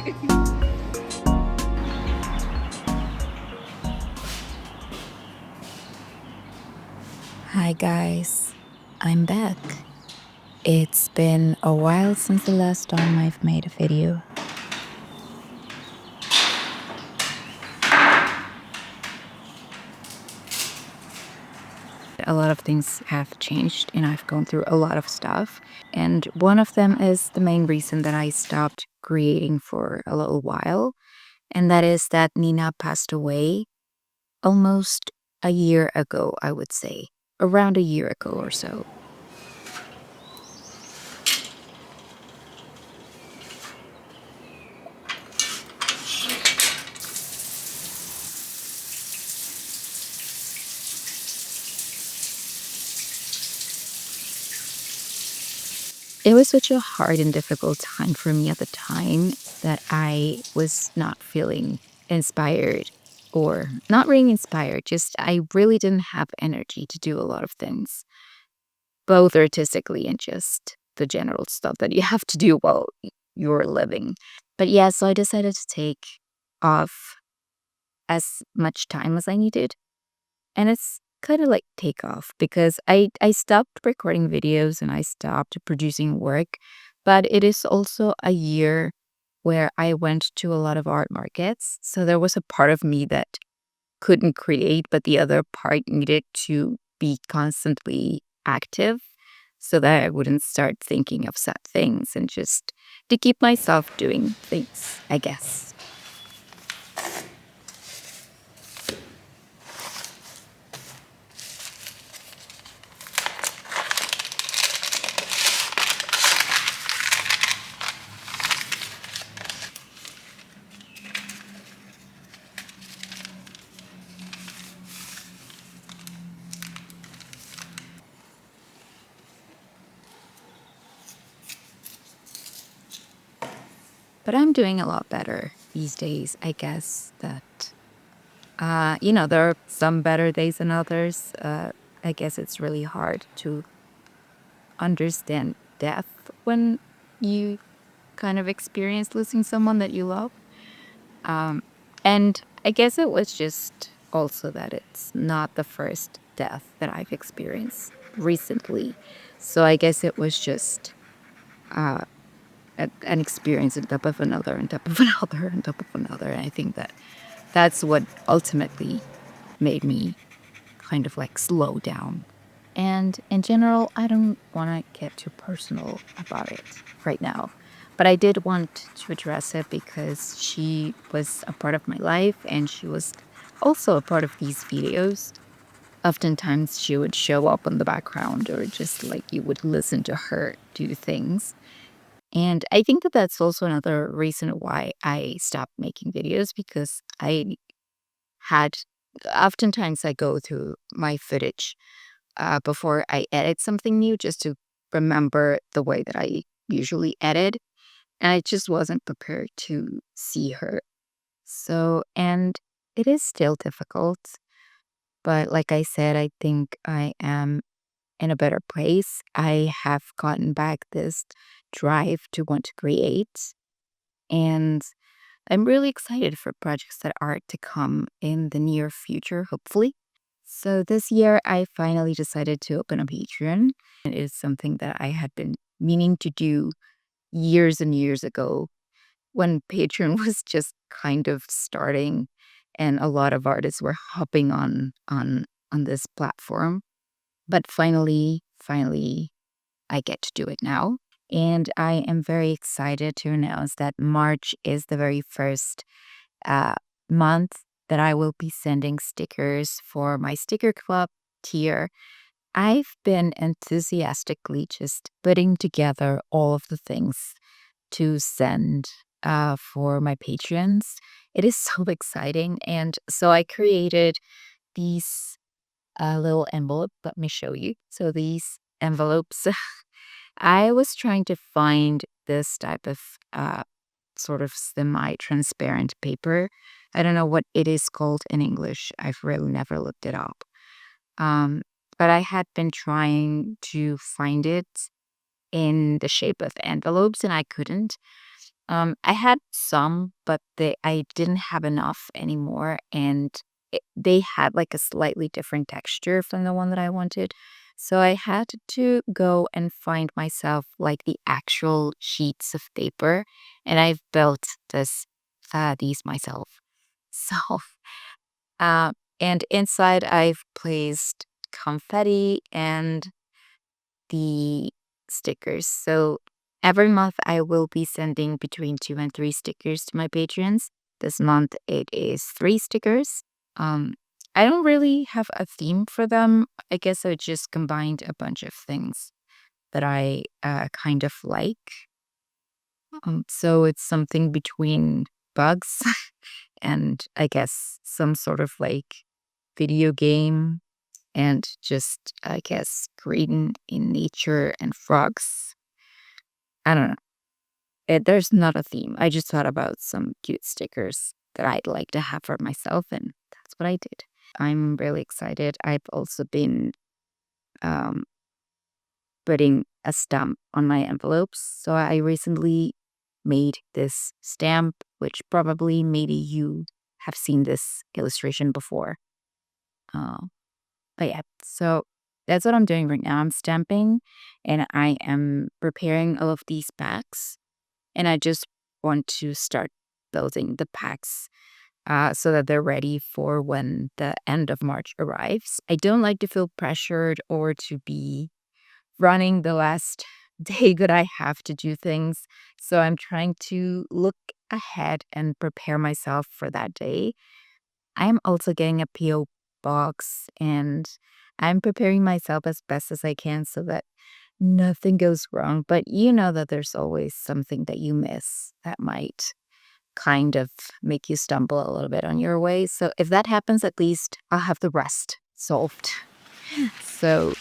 Hi guys, I'm back. It's been a while since the last time I've made a video. A lot of things have changed and I've gone through a lot of stuff. And one of them is the main reason that I stopped creating for a little while. And that is that Nina passed away almost a year ago, I would say. Around a year ago or so. It was such a hard and difficult time for me at the time that I was not feeling inspired, or not really inspired, just I really didn't have energy to do a lot of things, both artistically and just the general stuff that you have to do while you're living. But yeah, so I decided to take off as much time as I needed. And it's kind of like takeoff because I stopped recording videos and I stopped producing work. But it is also a year where I went to a lot of art markets. So there was a part of me that couldn't create, but the other part needed to be constantly active so that I wouldn't start thinking of sad things and just to keep myself doing things, I guess. But I'm doing a lot better these days. I guess that, there are some better days than others. I guess it's really hard to understand death when you kind of experience losing someone that you love. And I guess it was just also that it's not the first death that I've experienced recently. So I guess it was just an experience on top of another, on top of another, on top of another. And I think that that's what ultimately made me kind of like slow down. And in general, I don't want to get too personal about it right now. But I did want to address it because she was a part of my life and she was also a part of these videos. Oftentimes, she would show up in the background or just like you would listen to her do things. And I think that that's also another reason why I stopped making videos because I had oftentimes I go through my footage before I edit something new just to remember the way that I usually edit. And I just wasn't prepared to see her. So, and it is still difficult. But like I said, I think I am in a better place. I have gotten back this drive to want to create. And I'm really excited for projects that are to come in the near future, hopefully. So this year, I finally decided to open a Patreon. It is something that I had been meaning to do years and years ago when Patreon was just kind of starting and a lot of artists were hopping on this platform. But finally, I get to do it now. And I am very excited to announce that March is the very first uh, month that I will be sending stickers for my sticker club tier. I've been enthusiastically just putting together all of the things to send for my patrons. It is so exciting. And so I created these little envelope. Let me show you. So these envelopes, I was trying to find this type of sort of semi-transparent paper. I don't know what it is called in English. I've really never looked it up. Um, but I had been trying to find it in the shape of envelopes and I couldn't. I had some, but I didn't have enough anymore, and they had like a slightly different texture from the one that I wanted. So I had to go and find myself like the actual sheets of paper, and I've built these myself. So, uh, and inside I've placed confetti and the stickers. So every month I will be sending between 2 and 3 stickers to my patrons. This month it is 3 stickers. Um, I don't really have a theme for them. I guess I just combined a bunch of things that I kind of like. So it's something between bugs and I guess some sort of like video game and just, I guess, green in nature and frogs. I don't know. There's not a theme. I just thought about some cute stickers that I'd like to have for myself, and that's what I did. I'm really excited. I've also been um, putting a stamp on my envelopes. So I recently made this stamp, which probably maybe you have seen this illustration before. Uh, But yeah, so that's what I'm doing right now. I'm stamping and I am preparing all of these packs. And I just want to start building the packs so that they're ready for when the end of March arrives. I don't like to feel pressured or to be running the last day that I have to do things. So I'm trying to look ahead and prepare myself for that day. I'm also getting a PO box and I'm preparing myself as best as I can so that nothing goes wrong. But you know that there's always something that you miss that might kind of make you stumble a little bit on your way. So if that happens, at least I'll have the rest solved. So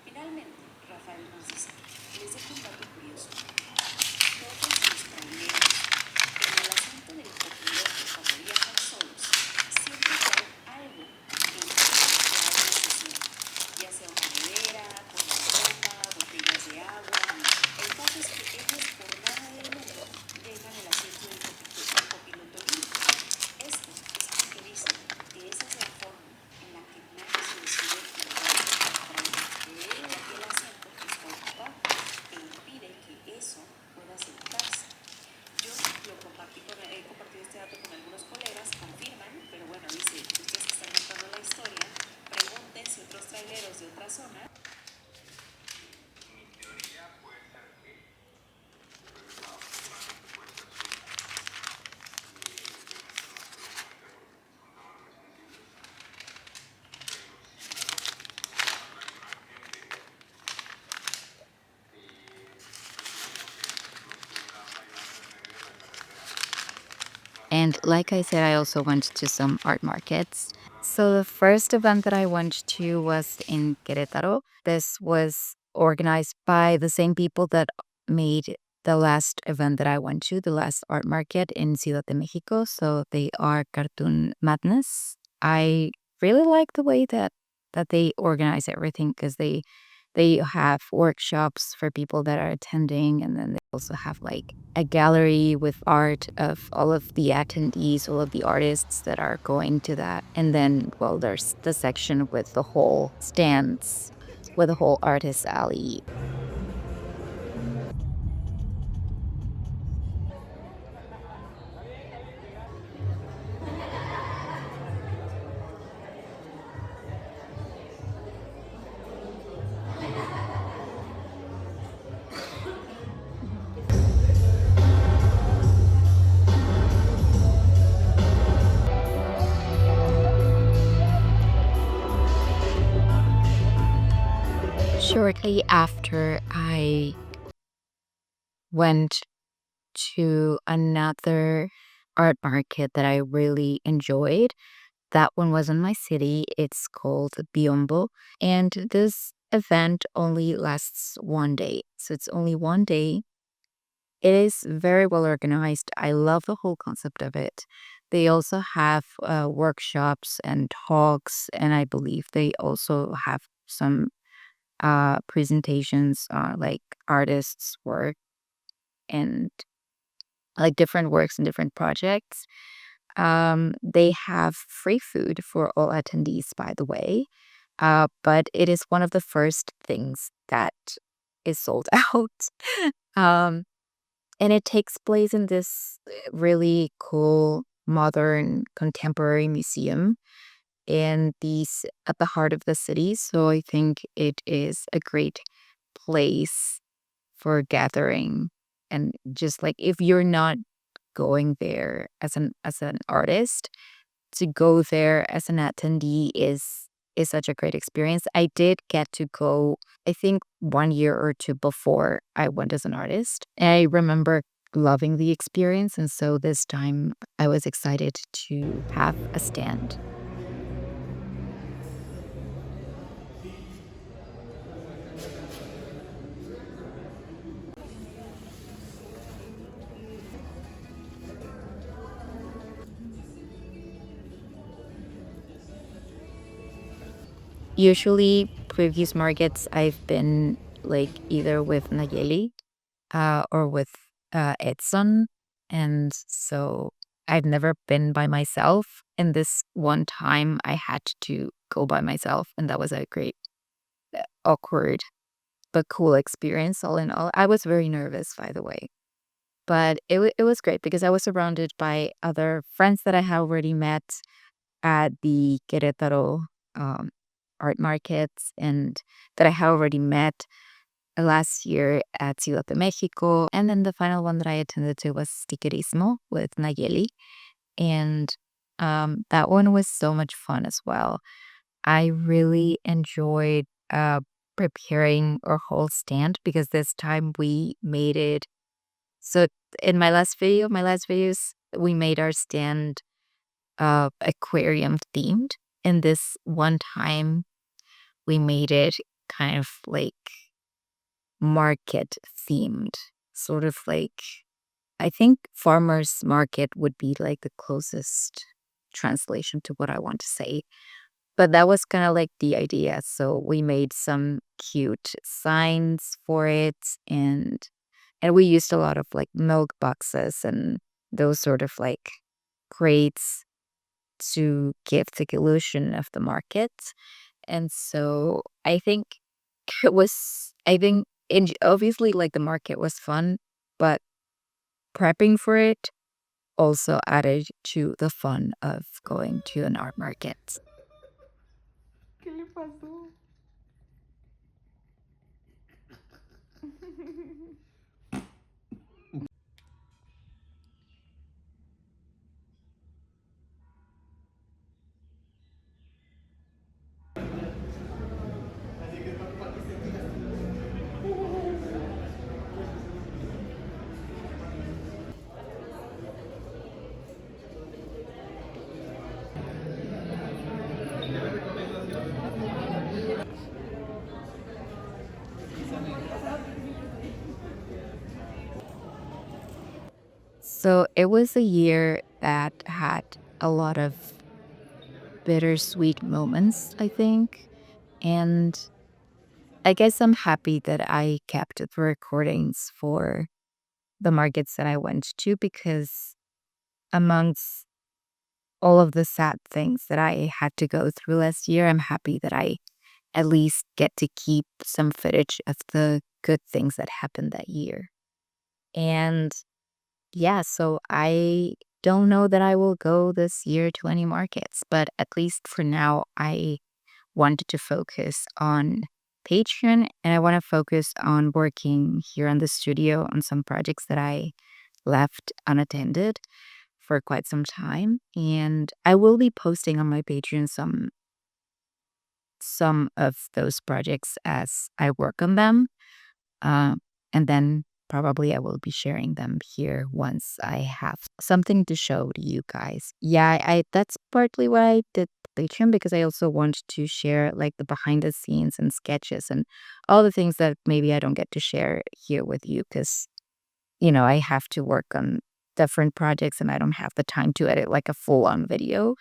Finalmente, Rafael nos dice, les dejo un dato curioso. Todos los traineros, en el asiento del copiloto cuando viajan solos, siempre traen algo en que alguien necesita, ya sea una nevera, con la ropa, botellas de agua. El caso es que ellos por nada del mundo dejan el asiento del copiloto libre. Esto es porque dicen que esa es la forma en la que nadie se decide el asiento que está ocupado e impide que eso pueda sentarse. Yo he compartido este dato con algunos colegas, confirman, pero bueno, dice, ustedes que están contando la historia, pregunten si otros traileros de otra zona. and like I said, I also went to some art markets. So the first event that I went to was in Querétaro. This was organized by the same people that made the last event that I went to, the last art market in Ciudad de Mexico. So they are Cartoon Madness. I really like the way that they organize everything because they have workshops for people that are attending, and then they also have like a gallery with art of all of the attendees, all of the artists that are going to that. And then, well, there's the section with the whole stands, with the whole artist alley. shortly after, I went to another art market that I really enjoyed. That one was in my city. It's called Biombo. And this event only lasts one day. So it's only one day. It is very well organized. I love the whole concept of it. They also have workshops and talks, and I believe they also have some presentations on like artists' work and like different works and different projects. They have free food for all attendees, by the way, but it is one of the first things that is sold out. um, and it takes place in this really cool, modern, contemporary museum in these at the heart of the city. So I think it is a great place for gathering. And just like if you're not going there as an artist, to go there as an attendee is such a great experience. I did get to go, I think 1 year or two before I went as an artist. And I remember loving the experience, and so this time I was excited to have a stand. Usually previous markets I've been like either with Nayeli or with Edson. And so I've never been by myself. And this one time I had to go by myself. And that was a great, awkward, but cool experience all in all. I was very nervous, by the way. But it was great because I was surrounded by other friends that I had already met at the Querétaro um, art markets and that I had already met last year at Ciudad de Mexico. And then the final one that I attended to was Stiquerismo with Nayeli. And that one was so much fun as well. I really enjoyed preparing our whole stand because this time we made it. So in my last videos, we made our stand aquarium themed. And this one time we made it kind of like market themed, sort of like I think farmers market would be like the closest translation to what I want to say. But that was kind of like the idea. So we made some cute signs for it and we used a lot of like milk boxes and those sort of like crates to give the illusion of the market. And so I think I think obviously like the market was fun, but prepping for it also added to the fun of going to an art market. ¿Qué le pasó? So it was a year that had a lot of bittersweet moments, I think. And I guess I'm happy that I kept the recordings for the markets that I went to because amongst all of the sad things that I had to go through last year, I'm happy that I at least get to keep some footage of the good things that happened that year. And yeah, so I don't know that I will go this year to any markets, but at least for now, I wanted to focus on Patreon and I want to focus on working here in the studio on some projects that I left unattended for quite some time. And I will be posting on my Patreon some of those projects as I work on them. Uh, and then probably I will be sharing them here once I have something to show to you guys. Yeah, I that's partly why I did Patreon, because I also want to share like the behind the scenes and sketches and all the things that maybe I don't get to share here with you, because I have to work on different projects and I don't have the time to edit like a full on video.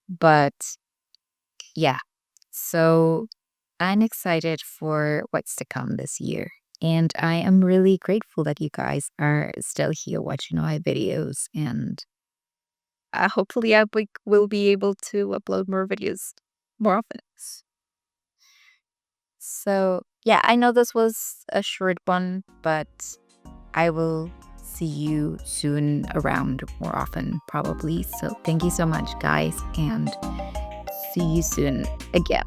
But yeah, so I'm excited for what's to come this year. And I am really grateful that you guys are still here watching my videos. And hopefully, will be able to upload more videos more often. So, yeah, I know this was a short one, but I will see you soon around more often, probably. So, thank you so much, guys, and see you soon again.